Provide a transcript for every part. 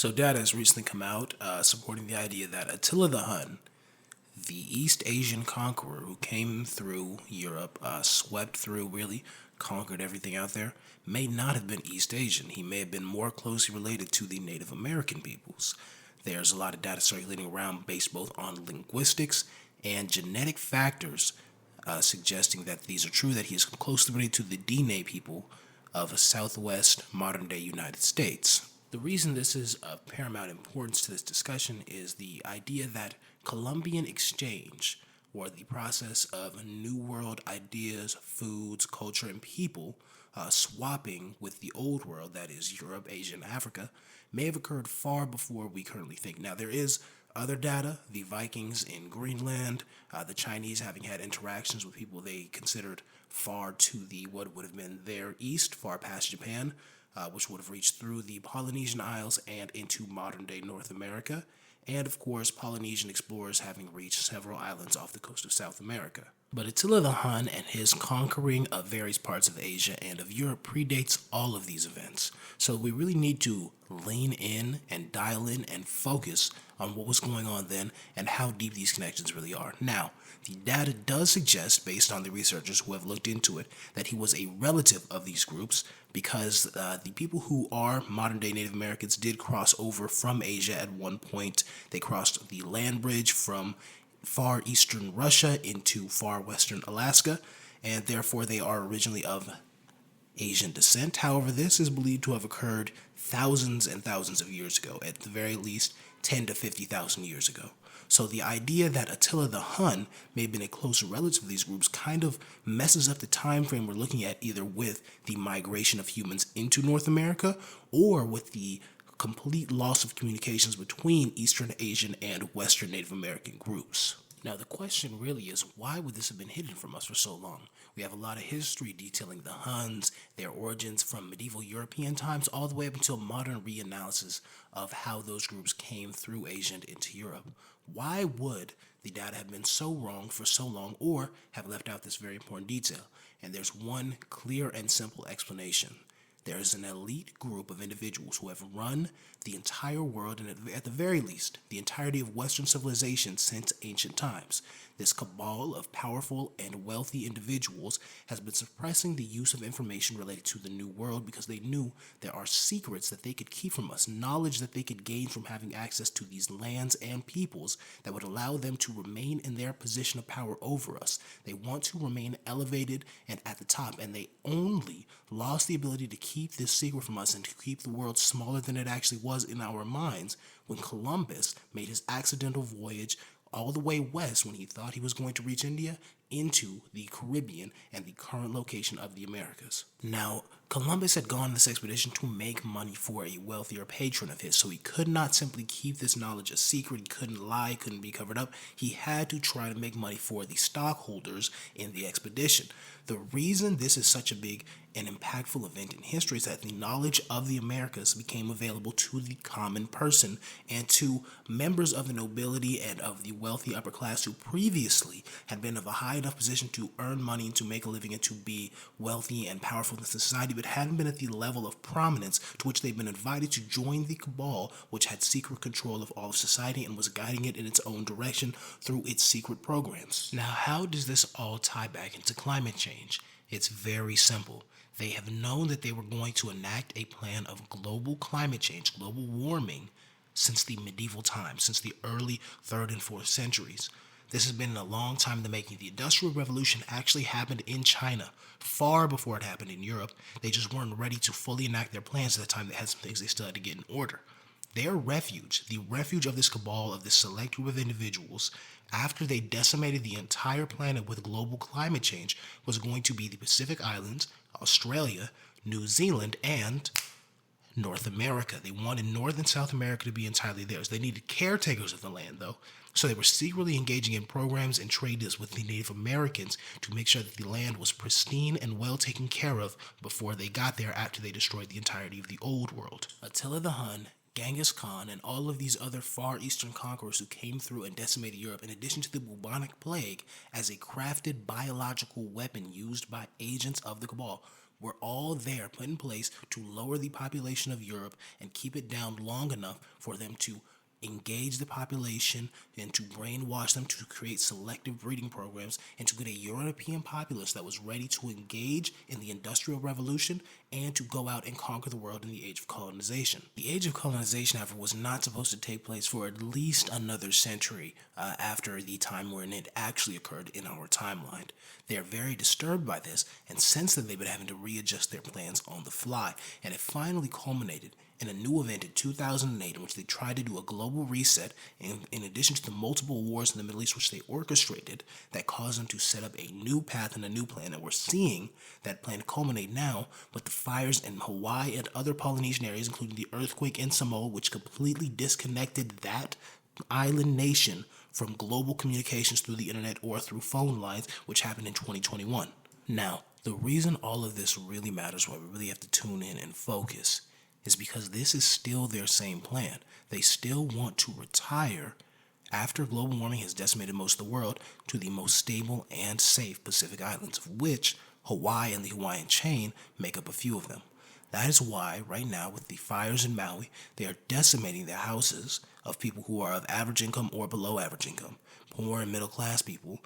So data has recently come out supporting the idea that Attila the Hun, the East Asian conqueror who came through Europe, swept through, really conquered everything out there, may not have been East Asian. He may have been more closely related to the Native American peoples. There's a lot of data circulating around based both on linguistics and genetic factors suggesting that these are true, that he is closely related to the Dene people of southwest modern day United States. The reason this is of paramount importance to this discussion is the idea that Columbian exchange, or the process of New World ideas, foods, culture, and people swapping with the Old World, that is Europe, Asia, and Africa, may have occurred far before we currently think. Now, there is other data, the Vikings in Greenland, the Chinese having had interactions with people they considered far to the what would have been their east, far past Japan, which would have reached through the Polynesian Isles and into modern day North America, and of course, Polynesian explorers having reached several islands off the coast of South America. But Attila the Hun and his conquering of various parts of Asia and of Europe predates all of these events. So we really need to lean in and dial in and focus on what was going on then and how deep these connections really are. Now, the data does suggest, based on the researchers who have looked into it, that he was a relative of these groups because the people who are modern day Native Americans did cross over from Asia at one point. They crossed the land bridge from far eastern Russia into far western Alaska, and therefore they are originally of Asian descent. However, this is believed to have occurred thousands and thousands of years ago, at the very least 10 to 50,000 years ago. So the idea that Attila the Hun may have been a closer relative of these groups kind of messes up the time frame we're looking at, either with the migration of humans into North America or with the complete loss of communications between Eastern Asian and Western Native American groups. Now, the question really is, why would this have been hidden from us for so long? We have a lot of history detailing the Huns, their origins from medieval European times all the way up until modern reanalysis of how those groups came through Asia and into Europe. Why would the data have been so wrong for so long or have left out this very important detail? And there's one clear and simple explanation. There is an elite group of individuals who have run the entire world, and at the very least, the entirety of Western civilization since ancient times. This cabal of powerful and wealthy individuals has been suppressing the use of information related to the New World because they knew there are secrets that they could keep from us, knowledge that they could gain from having access to these lands and peoples that would allow them to remain in their position of power over us. They want to remain elevated and at the top, and they only lost the ability to keep this secret from us and to keep the world smaller than it actually was in our minds when Columbus made his accidental voyage all the way west when he thought he was going to reach India into the Caribbean and the current location of the Americas. Now, Columbus had gone on this expedition to make money for a wealthier patron of his, so he could not simply keep this knowledge a secret. He couldn't lie, couldn't be covered up. He had to try to make money for the stockholders in the expedition. The reason this is such a big and impactful event in history is that the knowledge of the Americas became available to the common person and to members of the nobility and of the wealthy upper class who previously had been of a high enough position to earn money and to make a living and to be wealthy and powerful in society, but hadn't been at the level of prominence to which they'd been invited to join the cabal, which had secret control of all of society and was guiding it in its own direction through its secret programs. Now, how does this all tie back into climate change? It's very simple. They have known that they were going to enact a plan of global climate change, global warming, since the medieval times, since the early 3rd and 4th centuries. This has been a long time in the making. The Industrial Revolution actually happened in China far before it happened in Europe. They just weren't ready to fully enact their plans at the time. They had some things they still had to get in order. Their refuge, the refuge of this cabal, of this select group of individuals, after they decimated the entire planet with global climate change, was going to be the Pacific Islands, Australia, New Zealand, and North America. They wanted North and South America to be entirely theirs. They needed caretakers of the land, though. So they were secretly engaging in programs and trade deals with the Native Americans to make sure that the land was pristine and well taken care of before they got there after they destroyed the entirety of the Old World. Attila the Hun, Genghis Khan, and all of these other Far Eastern conquerors who came through and decimated Europe, in addition to the bubonic plague as a crafted biological weapon used by agents of the cabal, were all there put in place to lower the population of Europe and keep it down long enough for them to engage the population and to brainwash them to create selective breeding programs and to get a European populace that was ready to engage in the Industrial Revolution and to go out and conquer the world in the age of colonization. The age of colonization, however, was not supposed to take place for at least another century after the time when it actually occurred in our timeline. They are very disturbed by this, and since then they've been having to readjust their plans on the fly, and it finally culminated in a new event in 2008 in which they tried to do a global reset in addition to the multiple wars in the Middle East which they orchestrated that caused them to set up a new path and a new plan. And we're seeing that plan culminate now with the fires in Hawaii and other Polynesian areas, including the earthquake in Samoa, which completely disconnected that island nation from global communications through the internet or through phone lines, which happened in 2021. Now, the reason all of this really matters, why we really have to tune in and focus, is because this is still their same plan. They still want to retire, after global warming has decimated most of the world, to the most stable and safe Pacific Islands, of which Hawaii and the Hawaiian chain make up a few of them. That is why, right now, with the fires in Maui, they are decimating the houses of people who are of average income or below average income, poor and middle class people,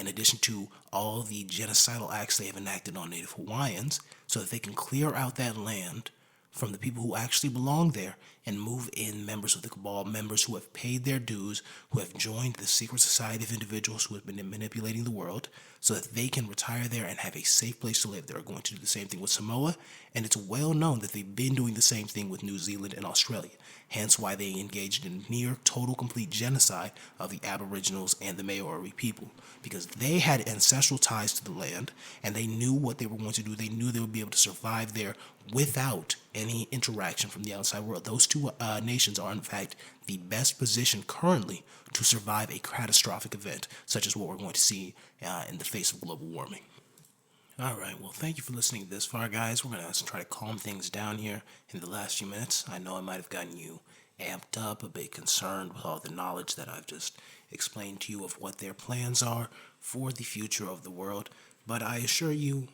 in addition to all the genocidal acts they have enacted on Native Hawaiians, so that they can clear out that land from the people who actually belong there and move in members of the cabal, members who have paid their dues, who have joined the secret society of individuals who have been manipulating the world, so that they can retire there and have a safe place to live. They're going to do the same thing with Samoa, and it's well known that they've been doing the same thing with New Zealand and Australia, hence why they engaged in near total complete genocide of the Aboriginals and the Maori people, because they had ancestral ties to the land and they knew what they were going to do. They knew they would be able to survive there without any interaction from the outside world. Those two nations are in fact the best positioned currently to survive a catastrophic event such as what we're going to see in the face of global warming. All right, well, thank you for listening this far, guys. We're going to try to calm things down here in the last few minutes. I know I might have gotten you amped up, a bit concerned with all the knowledge that I've just explained to you of what their plans are for the future of the world. But I assure you,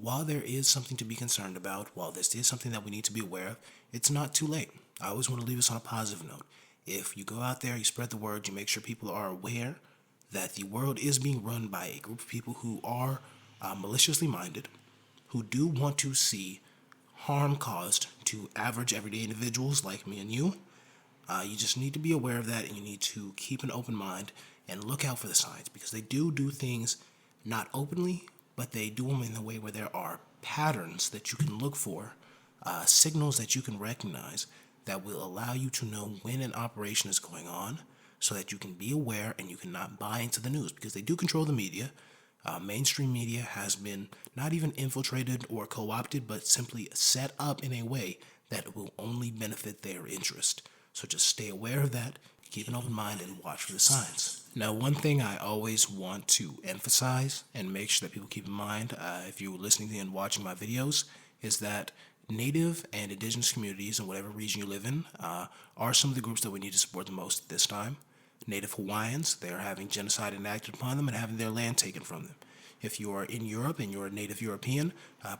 while there is something to be concerned about, while this is something that we need to be aware of, it's not too late. I always want to leave us on a positive note. If you go out there, you spread the word, you make sure people are aware that the world is being run by a group of people who are maliciously minded, who do want to see harm caused to average everyday individuals like me and you. You just need to be aware of that, and you need to keep an open mind and look out for the signs, because they do things not openly, but they do them in a way where there are patterns that you can look for, signals that you can recognize that will allow you to know when an operation is going on, so that you can be aware and you cannot buy into the news, because they do control the media. Mainstream media has been not even infiltrated or co-opted, but simply set up in a way that will only benefit their interest. So just stay aware of that, keep an open mind, and watch for the signs. Now, one thing I always want to emphasize and make sure that people keep in mind, if you're listening and watching my videos, is that Native and Indigenous communities in whatever region you live in are some of the groups that we need to support the most at this time. Native Hawaiians, they are having genocide enacted upon them and having their land taken from them. If you are in Europe and you're a Native European,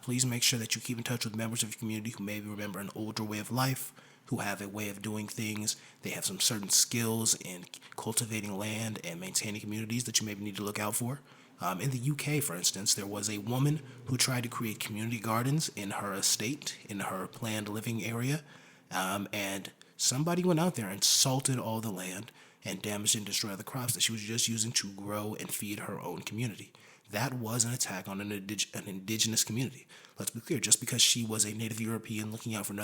please make sure that you keep in touch with members of your community who maybe remember an older way of life, who have a way of doing things. They have some certain skills in cultivating land and maintaining communities that you maybe need to look out for. In the UK, for instance, there was a woman who tried to create community gardens in her estate, in her planned living area, and somebody went out there and salted all the land and damaged and destroyed the crops that she was just using to grow and feed her own community. That was an attack on an indigenous community. Let's be clear, just because she was a Native European looking out for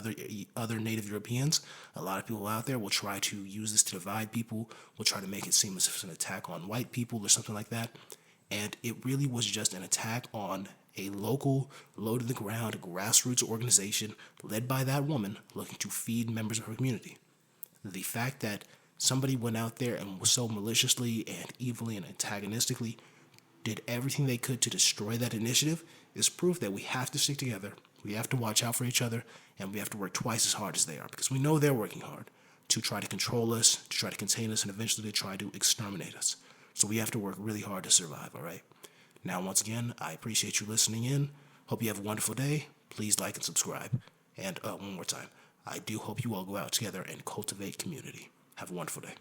other Native Europeans, a lot of people out there will try to use this to divide people, will try to make it seem as if it's an attack on white people or something like that. And it really was just an attack on a local, low-to-the-ground, grassroots organization led by that woman looking to feed members of her community. The fact that somebody went out there and was so maliciously and evilly and antagonistically did everything they could to destroy that initiative is proof that we have to stick together, we have to watch out for each other, and we have to work twice as hard as they are, because we know they're working hard to try to control us, to try to contain us, and eventually to try to exterminate us. So we have to work really hard to survive, all right? Now, once again, I appreciate you listening in. Hope you have a wonderful day. Please like and subscribe. And one more time, I do hope you all go out together and cultivate community. Have a wonderful day.